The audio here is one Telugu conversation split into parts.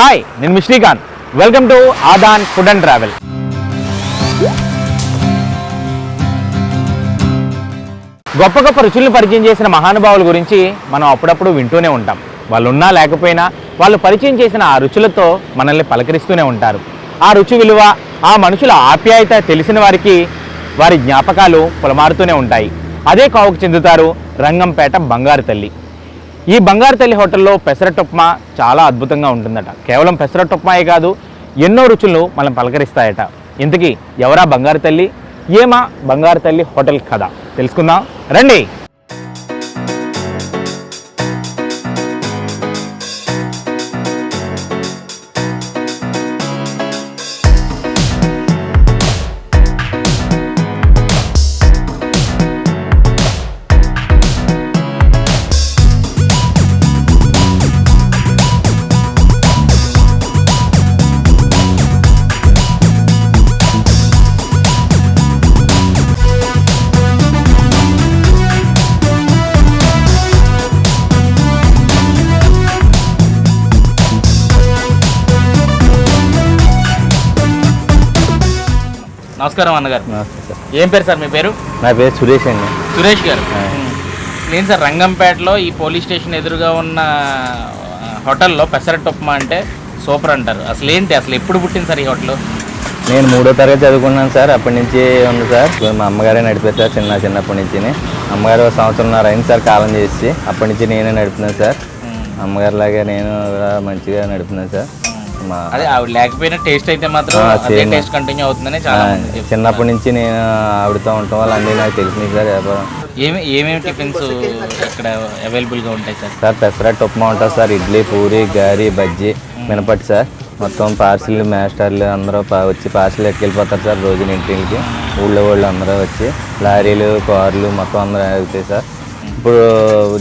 హాయ్, నేను Srikanth. Welcome to Aadhan food and travel. గొప్ప గొప్ప రుచులను పరిచయం చేసిన మహానుభావుల గురించి మనం అప్పుడప్పుడు వింటూనే ఉంటాం. వాళ్ళు ఉన్నా లేకపోయినా వాళ్ళు పరిచయం చేసిన ఆ రుచులతో మనల్ని పలకరిస్తూనే ఉంటారు. ఆ రుచి విలువ, ఆ మనుషుల ఆప్యాయత తెలిసిన వారికి వారి జ్ఞాపకాలు పొలమారుతూనే ఉంటాయి. అదే కావుకు చెందుతారు రంగంపేట బంగారు తల్లి. ఈ బంగారు తల్లి హోటల్లో పెసరట్టు ఉప్మా చాలా అద్భుతంగా ఉంటుందట. కేవలం పెసరట్టు ఉప్మాయే కాదు, ఎన్నో రుచులు మనం పలకరిస్తాయట. ఇంతకీ ఎవరా బంగారు తల్లి? ఏమా బంగారు తల్లి హోటల్ కథ తెలుసుకుందాం రండి. నమస్కారం అన్నగారు. ఏం పేరు సార్ మీ పేరు? నా పేరు సురేష్ అండి. సురేష్ గారు, నేను సార్ రంగంపేటలో ఈ పోలీస్ స్టేషన్ ఎదురుగా ఉన్న హోటల్లో పెసరట్టు ఉప్మా అంటే సూపర్ అంటారు. అసలు ఏంటి, అసలు ఎప్పుడు పుట్టింది సార్ ఈ హోటల్? నేను 3వ తరగతి చదువుకున్నాను సార్. అప్పటి నుంచి ఉంది సార్. మా అమ్మగారే నడిపారు సార్. చిన్నప్పటి నుంచి అమ్మగారు 1 సంవత్సరంన్నర అయింది సార్ కాలం చేసి. అప్పటి నుంచి నేనే నడుపుతున్నాను సార్. అమ్మగారు లాగే నేను కూడా మంచిగా నడుపుతున్నాను సార్. అదే ఆవిడ లేకపోయినా టేస్ట్ అయితే మాత్రం అదే టేస్ట్ కంటిన్యూ అవుతుందని చాలా చిన్నప్పటి నుంచి నేను ఆవిడతో ఉండటం వల్ల అన్నీ నాకు తెలిసినాయి సార్. వ్యాపారం ఏమేమి టిఫిన్స్ ఇక్కడ అవైలబుల్గా ఉంటాయి సార్? సార్ పెసరట్టు ఉప్మా ఉంటుంది సార్. ఇడ్లీ, పూరి, గారి, బజ్జీ, మినపట్టు సార్. మొత్తం పార్సిల్ మాస్టర్లు అందరూ వచ్చి పార్సిల్ ఎట్టుకెళ్ళిపోతారు సార్. రోజు ఇంటికి ఊళ్ళో వాళ్ళు అందరూ వచ్చి లారీలు, కార్లు మొత్తం అందరూ అవుతాయి సార్. ఇప్పుడు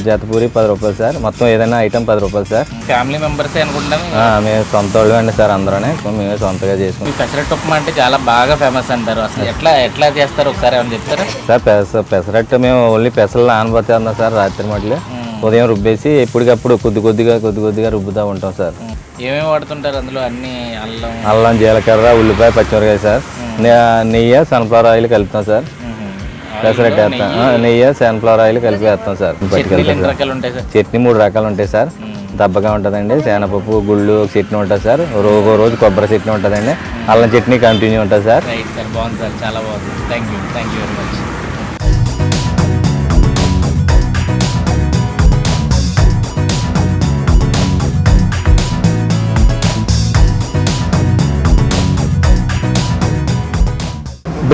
జతపూరి 10 రూపాయలు సార్. మొత్తం ఏదైనా ఐటమ్ 10 రూపాయలు సార్. ఫ్యామిలీ మెంబర్స్ అనుకుంటాను. మేము సొంత వాళ్ళు అండి సార్. అందరూనే మేమే సొంతగా చేసుకుంటాం. పెసరట్టు ఉప్మా అంటే చాలా బాగా ఫేమస్ అంటారు. అసలు ఎట్లా చేస్తారు ఒకసారి ఏమైనా చెప్తారా సార్? పెసరట్టు మేము ఓన్లీ పెసలు నానబోతున్నాం సార్. రాత్రి మట్లే ఉదయం రుబ్బేసి ఎప్పటికప్పుడు కొద్ది కొద్దిగా రుబ్బుతూ ఉంటాం సార్. ఏమేమి వాడుతుంటారు అందులో? అన్ని అల్లం, జీలకర్ర, ఉల్లిపాయ, పచ్చిమిరకాయ సార్. నెయ్యి, సన్ఫ్లవర్ ఆయిల్ కలుపుతాం సార్. పెసరట్టు వేస్తాం. నెయ్యి, సన్ఫ్లవర్ ఆయిల్ కలిపి వేస్తాం సార్. చట్నీ 3 రకాలు ఉంటాయి సార్. దబ్బగా ఉంటుందండి. శనగపప్పు, గుళ్ళు చట్నీ ఉంటుంది సార్. రోజు కొబ్బరి చట్నీ ఉంటుందండి. అల్లం చట్నీ కంటిన్యూ ఉంటుంది సార్. బాగుంది సార్, చాలా బాగుంది. Thank you very much.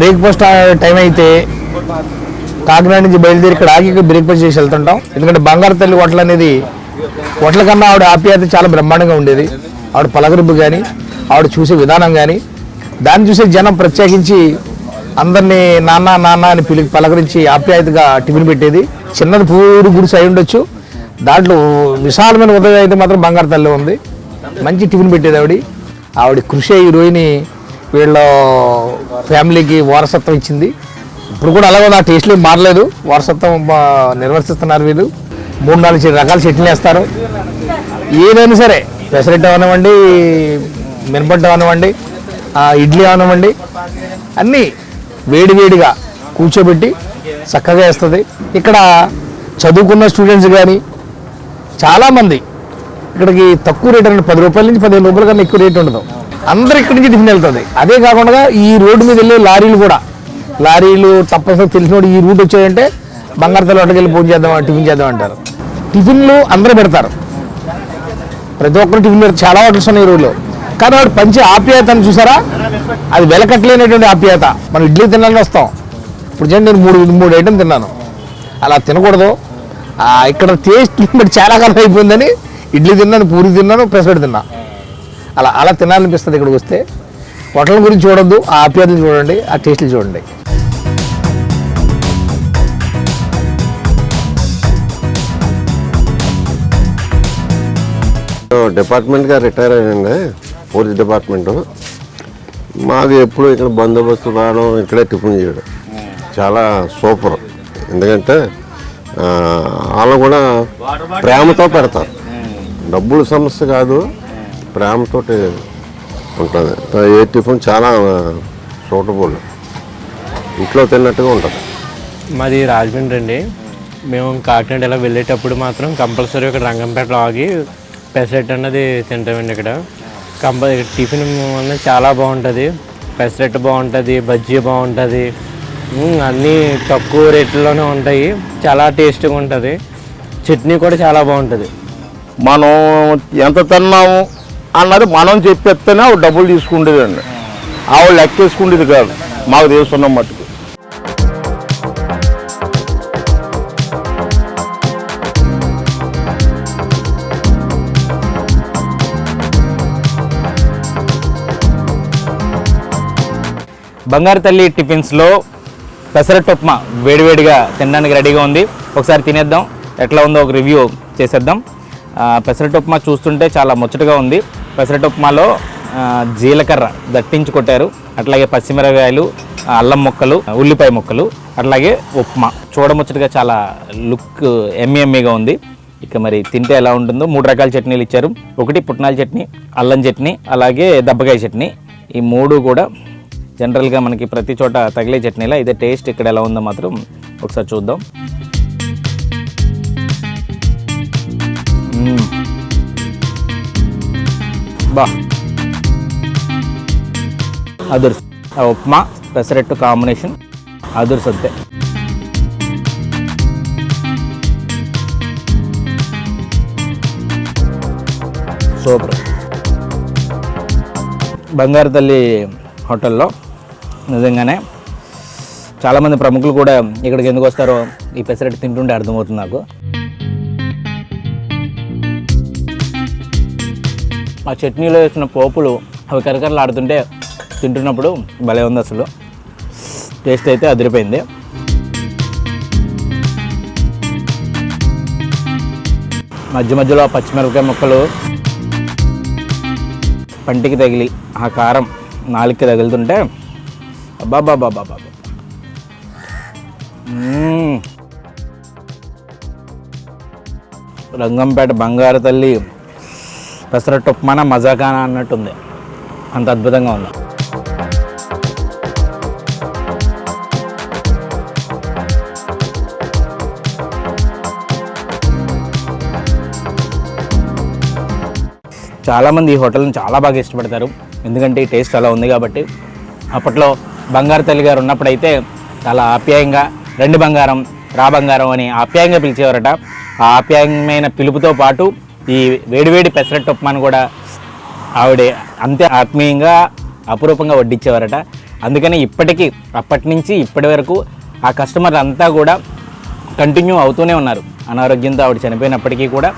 Breakfast time అయితే కాకినాడ నుంచి బయలుదేరి ఇక్కడ ఆగి బ్రేక్ఫాస్ట్ చేసి వెళ్తుంటాం. ఎందుకంటే బంగారు తల్లి హోటల్ అనేది హోటల్ కన్నా ఆవిడ ఆప్యాయత చాలా బ్రహ్మాండంగా ఉండేది. ఆవిడ పలకరింపు కానీ, ఆవిడ చూసే విధానం కానీ, దాన్ని చూసే జనం ప్రత్యేకించి అందరినీ నాన్న అని పలకరించి ఆప్యాయతగా టిఫిన్ పెట్టేది. చిన్నది పూరి గుడిసె అయి ఉండొచ్చు, దాంట్లో విశాలమైన ఉదయం అయితే మాత్రం బంగారు తల్లి ఉంది. మంచి టిఫిన్ పెట్టేది ఆవిడ కృషి ఈ రోజుని వీళ్ళ ఫ్యామిలీకి వారసత్వం ఇచ్చింది. ఇప్పుడు కూడా అలాగే ఆ టేస్ట్లు మారలేదు. వారసత్వం నిర్వర్తిస్తున్నారు వీళ్ళు. 3-4 రకాల చట్నీలు వేస్తారు. ఏదైనా సరే, పెసరట్టు అవనివ్వండి, మినపట్టు అవనివ్వండి, ఇడ్లీ అవనివ్వండి, అన్నీ వేడిగా కూర్చోబెట్టి చక్కగా వేస్తుంది. ఇక్కడ చదువుకున్న స్టూడెంట్స్ కానీ చాలామంది ఇక్కడికి తక్కువ రేట్ అంటే 10 రూపాయల నుంచి 15 రూపాయల కన్నా ఎక్కువ రేట్ ఉండదు. అందరూ ఇక్కడి నుంచి టిఫిన్ వెళ్తుంది. అదే కాకుండా ఈ రోడ్డు మీద వెళ్ళే లారీలు తప్పనిసరి తెలిసినోడు ఈ రూట్ వచ్చాయంటే బంగారు తల్లి హోటల్కి వెళ్ళి టిఫిన్ చేద్దాం అంటారు. టిఫిన్లు అందరూ పెడతారు, ప్రతి ఒక్కరు టిఫిన్ పెడతారు. చాలా హోటల్స్ ఉన్నాయి ఈ రోడ్లో. కానీ వాడు పంచే ఆప్యాయత అని చూసారా, అది వెలకట్లేనటువంటి ఆప్యాయత. మనం ఇడ్లీ తినాలని వస్తాం. ఇప్పుడు నేను 3 ఐటమ్ తిన్నాను. అలా తినకూడదు. ఇక్కడ టేస్ట్ బట్టి చాలా కాలం అయిపోయిందని ఇడ్లీ తిన్నాను, పూరి తిన్నాను, పెసరట్టు తిన్నా. అలా తినాలనిపిస్తుంది. ఇక్కడికి వస్తే హోటల్ గురించి చూడొద్దు, ఆ ఆప్యాయతలు చూడండి, ఆ టేస్ట్లు చూడండి. డిపార్ట్మెంట్గా రిటైర్ అయ్యండి, పోలీస్ డిపార్ట్మెంటు. మాకు ఎప్పుడు ఇక్కడ బందోబస్తు రావడం, ఇక్కడే టిఫిన్ చేయడం చాలా సూపర్. ఎందుకంటే వాళ్ళు కూడా ప్రేమతో పెడతారు. డబ్బుల సమస్య కాదు, ప్రేమతో ఉంటుంది. ఏ టిఫిన్ చాలా సూటబుల్, ఇంట్లో తిన్నట్టుగా ఉంటుంది. మాది రాజమండ్రి అండి. మేము కాకినాడ ఇలా వెళ్ళేటప్పుడు మాత్రం కంపల్సరీ ఇక్కడ రంగంపేటలో ఆగి పెసరెట్ అన్నది తింటామండి. ఇక్కడ టిఫిన్ అన్నది చాలా బాగుంటుంది. పెసరెట్ బాగుంటుంది, బజ్జీ బాగుంటుంది, అన్నీ తక్కువ రేట్లోనే ఉంటాయి. చాలా టేస్ట్గా ఉంటుంది. చట్నీ కూడా చాలా బాగుంటుంది. మనం ఎంత తిన్నాము అన్నది మనం చెప్పేస్తేనే ఆవిడ డబ్బులు తీసుకుండేది అండి. ఆవిడ లెక్కేసుకుండేది కాదు, మాకు తెలుసుకున్నాం మట్టుకు. బంగారు తల్లి టిఫిన్స్లో పెసరట్టు ఉప్మా వేడివేడిగా తినడానికి రెడీగా ఉంది. ఒకసారి తినేద్దాం, ఎట్లా ఉందో ఒక రివ్యూ చేసేద్దాం. పెసరట్టు ఉప్మా చూస్తుంటే చాలా ముచ్చటగా ఉంది. పెసరట్టు ఉప్మాలో జీలకర్ర దట్టించి కొట్టారు, అట్లాగే పచ్చిమిరపకాయలు, అల్లం ముక్కలు, ఉల్లిపాయ ముక్కలు, అట్లాగే ఉప్మా చూడముచ్చటగా చాలా లుక్ ఎమ్మీగా ఉంది. ఇక మరి తింటే ఎలా ఉంటుందో. 3 రకాల చట్నీలు ఇచ్చారు. ఒకటి పుట్నాల చట్నీ, అల్లం చట్నీ, అలాగే దబ్బకాయ చట్నీ. ఈ 3 కూడా జనరల్గా మనకి ప్రతి చోట తగిలే చట్నీలా. ఇదే టేస్ట్ ఇక్కడ ఎలా ఉందో మాత్రం ఒకసారి చూద్దాం. బా అదుర్స్, ఆ ఉప్మా పెసరెట్టు కాంబినేషన్ అదుర్స్ అంతే. సూపర్. బంగారు తల్లి హోటల్లో నిజంగానే చాలామంది ప్రముఖులు కూడా ఇక్కడికి ఎందుకు వస్తారో ఈ పెసరెట్టు తింటుంటే అర్థమవుతుంది నాకు. ఆ చట్నీలో వేసిన పోపులు అవి కరకరలు ఆడుతుంటే తింటున్నప్పుడు భలే ఉంది. అసలు టేస్ట్ అయితే అదిరిపోయింది. మధ్య మధ్యలో పచ్చిమిరపకాయ ముక్కలు పంటికి తగిలి ఆ కారం నాలుగుకి తగులుతుంటే అబ్బాబాబాబా. రంగంపేట బంగారు తల్లి పెసరట్టు ఉప్మాన మజాకానా అన్నట్టుంది, అంత అద్భుతంగా ఉంది. చాలామంది ఈ హోటల్ని చాలా బాగా ఇష్టపడతారు, ఎందుకంటే ఈ టేస్ట్ అలా ఉంది కాబట్టి. అప్పట్లో బంగారు తల్లి గారు ఉన్నప్పుడైతే చాలా ఆప్యాయంగా రెండు బంగారం రా బంగారం అని ఆప్యాయంగా పిలిచేవారట. ఆ ఆప్యాయమైన పిలుపుతో పాటు ఈ వేడివేడి పెసరట్టు ఉప్మాను కూడా ఆవిడ అంతే ఆత్మీయంగా అపురూపంగా వడ్డించేవారట. అందుకని ఇప్పటికీ అప్పటి నుంచి ఇప్పటి వరకు ఆ కస్టమర్లు అంతా కూడా కంటిన్యూ అవుతూనే ఉన్నారు. అనారోగ్యంతో ఆవిడ చనిపోయినప్పటికీ కూడా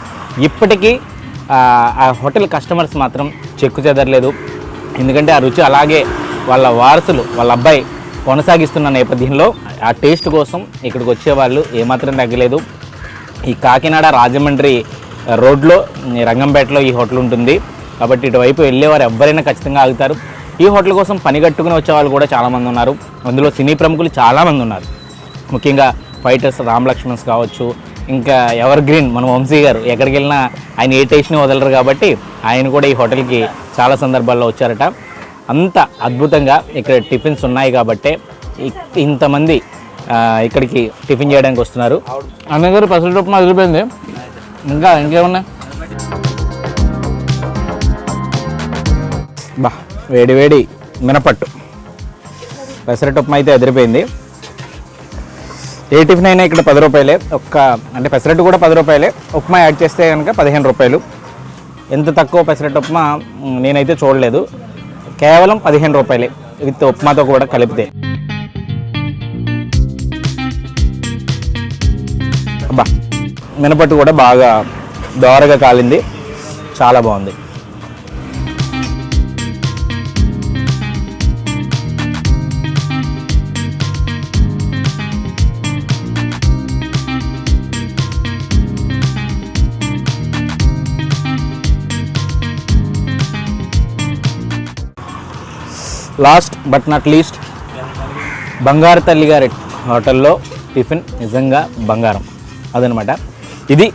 ఇప్పటికీ ఆ హోటల్ కస్టమర్స్ మాత్రం చెక్కు చెదరలేదు. ఎందుకంటే ఆ రుచి అలాగే వాళ్ళ వారసులు వాళ్ళ అబ్బాయి కొనసాగిస్తున్న నేపథ్యంలో ఆ టేస్ట్ కోసం ఇక్కడికి వచ్చేవాళ్ళు ఏమాత్రం తగ్గలేదు. ఈ కాకినాడ రాజమండ్రి రోడ్లో రంగంపేటలో ఈ హోటల్ ఉంటుంది కాబట్టి ఇటువైపు వెళ్ళేవారు ఎవరైనా ఖచ్చితంగా ఆగుతారు. ఈ హోటల్ కోసం పని కట్టుకుని వచ్చేవాళ్ళు కూడా చాలామంది ఉన్నారు. అందులో సినీ ప్రముఖులు చాలామంది ఉన్నారు. ముఖ్యంగా ఫైటర్స్ రామ్ లక్ష్మణ్స్ కావచ్చు, ఇంకా ఎవర్ గ్రీన్ మన వంశీ గారు ఎక్కడికి వెళ్ళినా ఆయన ఏ టేస్ట్ని వదలరు కాబట్టి ఆయన కూడా ఈ హోటల్కి చాలా సందర్భాల్లో వచ్చారట. అంత అద్భుతంగా ఇక్కడ టిఫిన్స్ ఉన్నాయి కాబట్టి ఇంతమంది ఇక్కడికి టిఫిన్ చేయడానికి వస్తున్నారు. అన్నగారు పెసరట్టు ఉప్మా వదిలిపోయింది, ఇంకేమన్నా బా వేడి వేడి మినపట్టు పెసరట్టు ఉప్మా అయితే అదిరిపోయింది. ఏ టిఫిన్ అయినా ఇక్కడ 10 రూపాయలే. అంటే పెసరట్టు కూడా 10 రూపాయలే, ఉప్మా యాడ్ చేస్తే కనుక 15 రూపాయలు. ఎంత తక్కువ పెసరట్టు ఉప్మా నేనైతే చూడలేదు. కేవలం 15 రూపాయలే విత్ ఉప్మాతో కూడా కలిపితే. అబ్బా మినపట్టు కూడా బాగా దోరగా కాలింది, చాలా బాగుంది. లాస్ట్ బట్ నాట్ లీస్ట్ బంగారు తల్లి గారి హోటల్లో టిఫిన్ నిజంగా బంగారం అదనమాట. ఇది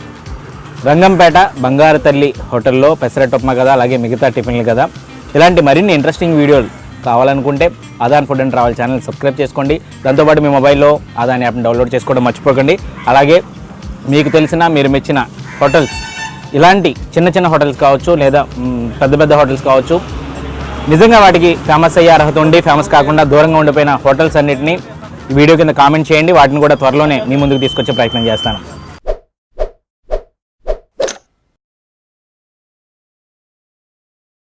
రంగంపేట బంగారు తల్లి హోటల్లో పెసరట్టు ఉప్మా కదా, అలాగే మిగతా టిఫిన్లు కదా. ఇలాంటి మరిన్ని ఇంట్రెస్టింగ్ వీడియోలు కావాలనుకుంటే Aadhan food and travel channel subscribe చేసుకోండి. దాంతోపాటు మీ మొబైల్లో ఆదాన్ యాప్ని డౌన్లోడ్ చేసుకోవడం మర్చిపోకండి. అలాగే మీకు తెలిసిన మీరు మెచ్చిన హోటల్స్, ఇలాంటి చిన్న చిన్న హోటల్స్ కావచ్చు లేదా పెద్ద పెద్ద హోటల్స్ కావచ్చు, నిజంగా వాటికి ఫేమస్ అయ్యే అర్హత ఉండి ఫేమస్ కాకుండా దూరంగా ఉండిపోయిన హోటల్స్ అన్నింటినీ వీడియో కింద కామెంట్ చేయండి. వాటిని కూడా త్వరలోనే మీ ముందుకు తీసుకొచ్చే ప్రయత్నం చేస్తాను.